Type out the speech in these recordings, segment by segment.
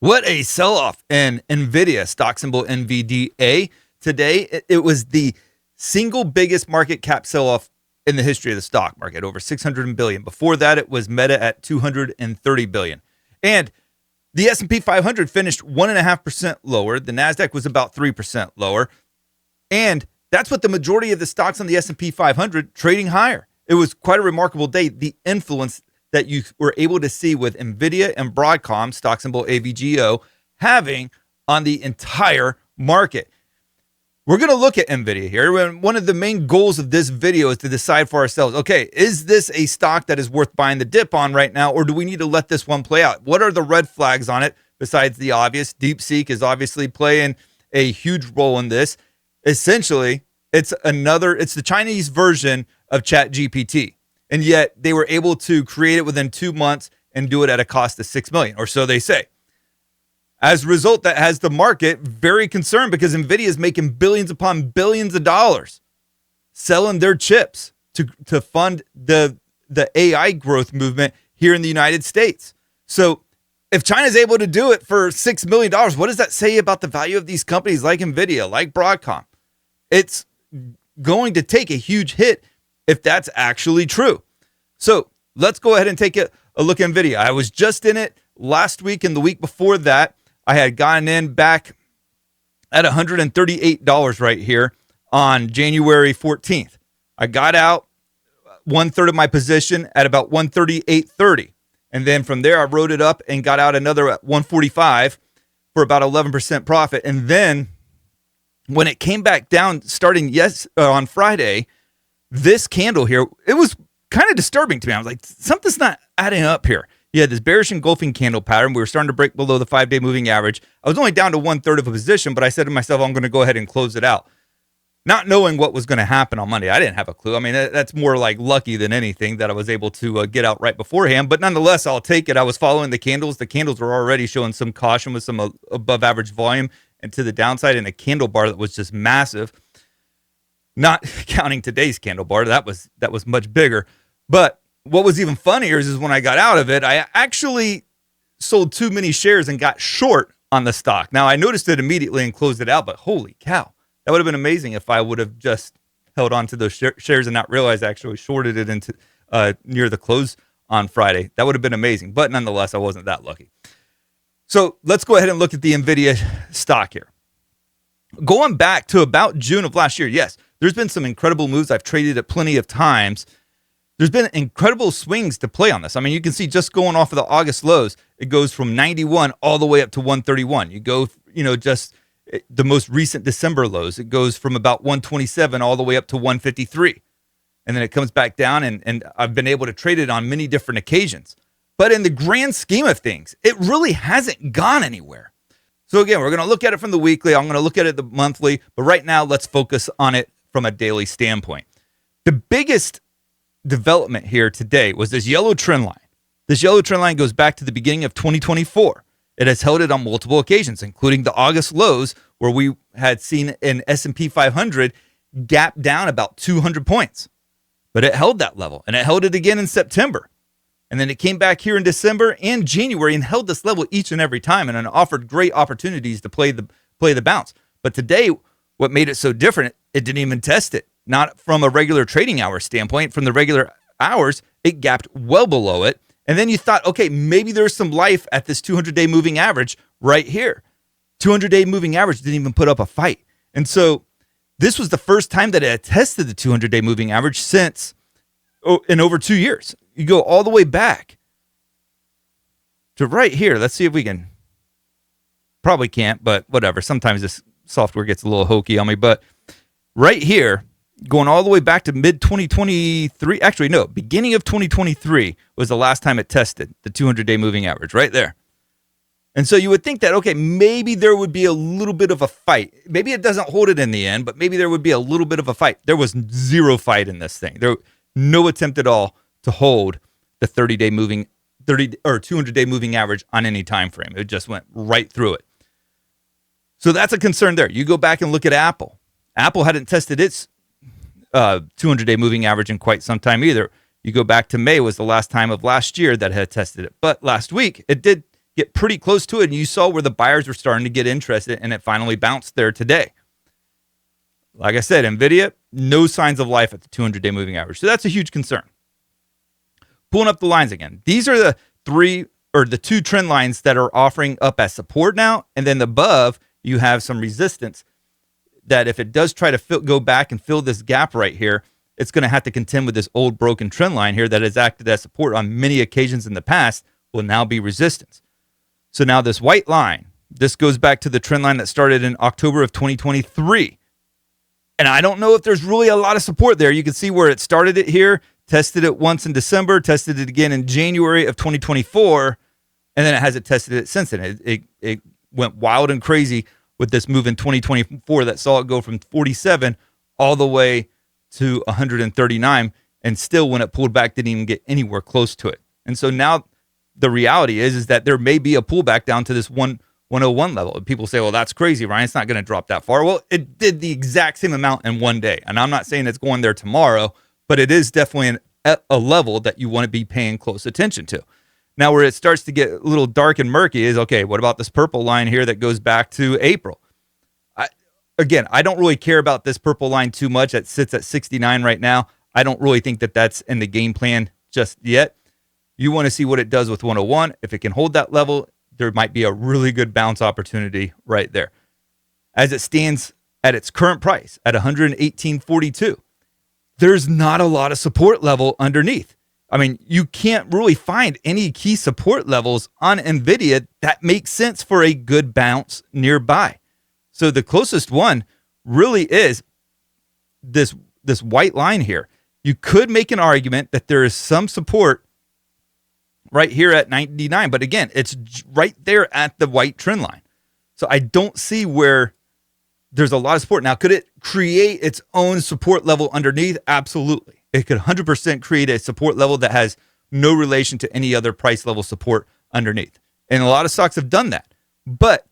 What a sell-off in Nvidia, stock symbol NVDA. Today, it was the single biggest market cap sell-off in the history of the stock market, over 600 billion. Before that, it was Meta at 230 billion. And the S&P 500 finished 1.5% lower. The NASDAQ was about 3% lower. And that's what the majority of the stocks on the S&P 500 trading higher. It was quite a remarkable day. The influence that you were able to see with Nvidia and Broadcom, stock symbol AVGO, having on the entire market. We're going to look at Nvidia here. And one of the main goals of this video is to decide for ourselves, okay, is this a stock that is worth buying the dip on right now, or do we need to let this one play out? What are the red flags on it besides the obvious? DeepSeek is obviously playing a huge role in this. Essentially, it's the Chinese version of ChatGPT. And yet they were able to create it within 2 months and do it at a cost of $6 million, or so they say. As a result, that has the market very concerned because NVIDIA is making billions upon billions of dollars selling their chips to fund the AI growth movement here in the United States. So if China's able to do it for $6 million, what does that say about the value of these companies like NVIDIA, like Broadcom? It's going to take a huge hit if that's actually true. So let's go ahead and take a look at NVIDIA. I was just in it last week and the week before that. I had gotten in back at $138 right here on January 14th. I got out 1/3 of my position at about 138.30. And then from there, I rode it up and got out another at 145 for about 11% profit. And then when it came back down starting on Friday, this candle here, it was kind of disturbing to me. I was like, something's not adding up here. You had this bearish engulfing candle pattern. We were starting to break below the 5-day moving average. I was only down to 1/3 of a position, but I said to myself, I'm going to go ahead and close it out. Not knowing what was going to happen on Monday. I didn't have a clue. I mean, that's more like lucky than anything that I was able to get out right beforehand. But nonetheless, I'll take it. I was following the candles. The candles were already showing some caution with some above average volume and to the downside, and a candle bar that was just massive. Not counting today's candle bar. That was much bigger. But what was even funnier is when I got out of it, I actually sold too many shares and got short on the stock. Now, I noticed it immediately and closed it out, but holy cow. That would have been amazing if I would have just held on to those shares and not realized I actually shorted it into near the close on Friday. That would have been amazing. But nonetheless, I wasn't that lucky. So let's go ahead and look at the NVIDIA stock here. Going back to about June of last year, yes, there's been some incredible moves. I've traded it plenty of times. There's been incredible swings to play on this. I mean, you can see just going off of the August lows, it goes from 91 all the way up to 131. You go, just the most recent December lows, it goes from about 127 all the way up to 153. And then it comes back down, and I've been able to trade it on many different occasions. But in the grand scheme of things, it really hasn't gone anywhere. So again, we're going to look at it from the weekly. I'm going to look at it the monthly. But right now, let's focus on it from a daily standpoint. The biggest development here today was this yellow trend line. This yellow trend line goes back to the beginning of 2024. It has held it on multiple occasions, including the August lows, where we had seen an S&P 500 gap down about 200 points. But it held that level, and it held it again in September. And then it came back here in December and January and held this level each and every time, and it offered great opportunities to play the bounce. But today, what made it so different, it didn't even test it. Not from a regular trading hour standpoint. From the regular hours, it gapped well below it. And then you thought, okay, maybe there's some life at this 200-day moving average right here. 200-day moving average didn't even put up a fight. And so this was the first time that it had tested the 200-day moving average since in over 2 years. You go all the way back to right here. Let's see if we can. Probably can't, but whatever. Sometimes this software gets a little hokey on me. But right here, going all the way back to mid-2023. Actually, no, beginning of 2023 was the last time it tested the 200-day moving average right there. And so you would think that, okay, maybe there would be a little bit of a fight. Maybe it doesn't hold it in the end, but maybe there would be a little bit of a fight. There was zero fight in this thing. There no attempt at all to hold the 200-day moving average on any time frame. It just went right through it. So that's a concern there. You go back and look at Apple. Apple hadn't tested its 200-day moving average in quite some time either. You go back to May was the last time of last year that had tested it. But last week, it did get pretty close to it, and you saw where the buyers were starting to get interested, and it finally bounced there today. Like I said, Nvidia, no signs of life at the 200-day moving average. So that's a huge concern. Pulling up the lines again. These are the two trend lines that are offering up as support now, and then above you have some resistance that if it does try to go back and fill this gap right here, it's going to have to contend with this old broken trend line here that has acted as support on many occasions in the past, will now be resistance. So now this white line, this goes back to the trend line that started in October of 2023. And I don't know if there's really a lot of support there. You can see where it started it here, tested it once in December, tested it again in January of 2024, and then it hasn't tested it since then. It went wild and crazy with this move in 2024 that saw it go from 47 all the way to 139, and still when it pulled back didn't even get anywhere close to it. And so now the reality is that there may be a pullback down to this 101 level. And people say, well, that's crazy, Ryan. It's not going to drop that far. Well, it did the exact same amount in one day. And I'm not saying it's going there tomorrow, but it is definitely a level that you want to be paying close attention to. Now, where it starts to get a little dark and murky is, okay, what about this purple line here that goes back to April? I don't really care about this purple line too much. It sits at 69 right now. I don't really think that that's in the game plan just yet. You want to see what it does with 101. If it can hold that level, there might be a really good bounce opportunity right there. As it stands at its current price at 118.42, there's not a lot of support level underneath. I mean, you can't really find any key support levels on Nvidia that make sense for a good bounce nearby. So the closest one really is this white line here. You could make an argument that there is some support right here at 99, but again, it's right there at the white trend line. So I don't see where there's a lot of support. Now, could it create its own support level underneath? Absolutely. It could 100% create a support level that has no relation to any other price level support underneath. And a lot of stocks have done that. But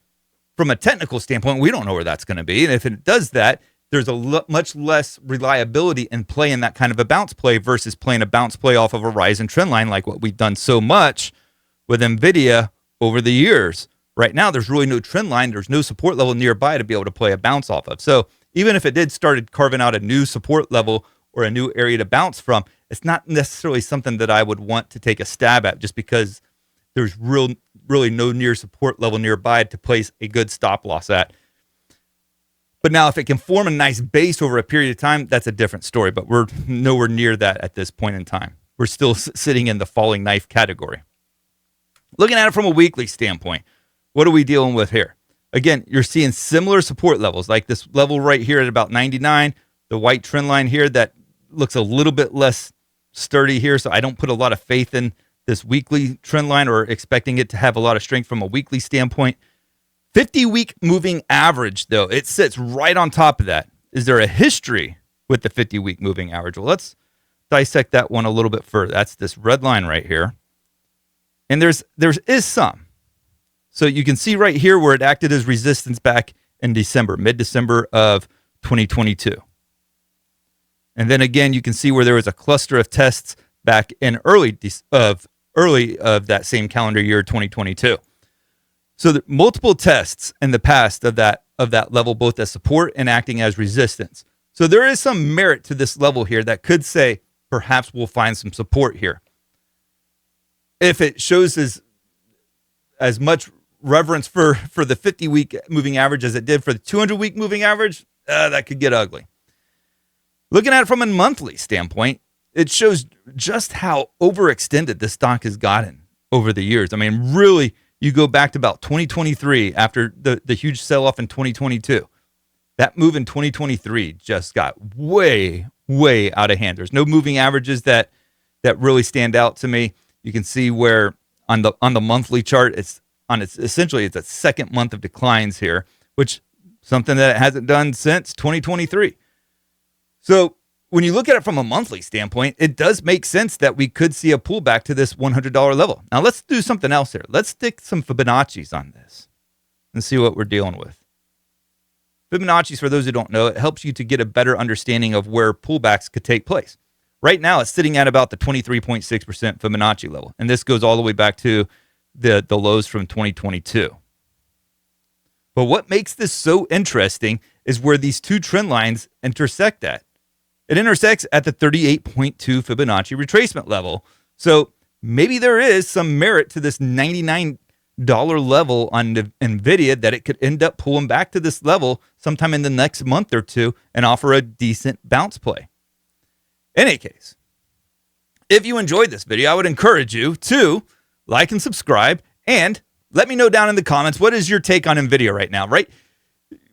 from a technical standpoint, we don't know where that's going to be. And if it does that, there's a much less reliability in playing that kind of a bounce play versus playing a bounce play off of a rise and trend line like what we've done so much with Nvidia over the years. Right now, there's really no trend line. There's no support level nearby to be able to play a bounce off of. So even if it did started carving out a new support level or a new area to bounce from, it's not necessarily something that I would want to take a stab at just because there's really no near support level nearby to place a good stop loss at. But now if it can form a nice base over a period of time, that's a different story. But we're nowhere near that at this point in time. We're still sitting in the falling knife category. Looking at it from a weekly standpoint, what are we dealing with here? Again, you're seeing similar support levels, like this level right here at about 99, the white trend line here that looks a little bit less sturdy here. So I don't put a lot of faith in this weekly trend line or expecting it to have a lot of strength from a weekly standpoint. 50-week moving average, though, it sits right on top of that. Is there a history with the 50-week moving average? Well, let's dissect that one a little bit further. That's this red line right here. And there is some. So you can see right here where it acted as resistance back in December, mid-December of 2022. And then again, you can see where there was a cluster of tests back in early of that same calendar year, 2022. So the multiple tests in the past of that level, both as support and acting as resistance. So there is some merit to this level here that could say perhaps we'll find some support here. If it shows as much reverence for the 50-week moving average as it did for the 200-week moving average, that could get ugly. Looking at it from a monthly standpoint, it shows just how overextended this stock has gotten over the years. I mean, really, you go back to about 2023 after the huge sell-off in 2022. That move in 2023 just got way, way out of hand. There's no moving averages that really stand out to me. You can see where on the monthly chart, it's a second month of declines here, which something that it hasn't done since 2023. So when you look at it from a monthly standpoint, it does make sense that we could see a pullback to this $100 level. Now let's do something else here. Let's stick some Fibonacci's on this and see what we're dealing with. Fibonacci's, for those who don't know, it helps you to get a better understanding of where pullbacks could take place. Right now, it's sitting at about the 23.6% Fibonacci level. And this goes all the way back to the lows from 2022. But what makes this so interesting is where these two trend lines intersect at. It intersects at the 38.2 Fibonacci retracement level. So maybe there is some merit to this $99 level on Nvidia, that it could end up pulling back to this level sometime in the next month or two and offer a decent bounce play. In any case, if you enjoyed this video, I would encourage you to like and subscribe, and let me know down in the comments, what is your take on Nvidia right now, right?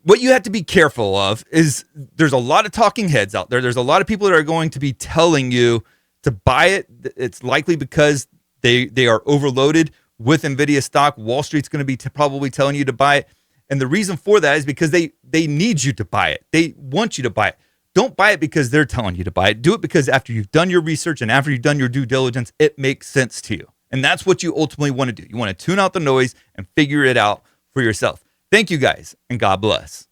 What you have to be careful of is there's a lot of talking heads out there. There's a lot of people that are going to be telling you to buy it. It's likely because they are overloaded with Nvidia stock. Wall Street's going to be probably telling you to buy it. And the reason for that is because they need you to buy it. They want you to buy it. Don't buy it because they're telling you to buy it. Do it because after you've done your research and after you've done your due diligence, it makes sense to you. And that's what you ultimately want to do. You want to tune out the noise and figure it out for yourself. Thank you guys, and God bless.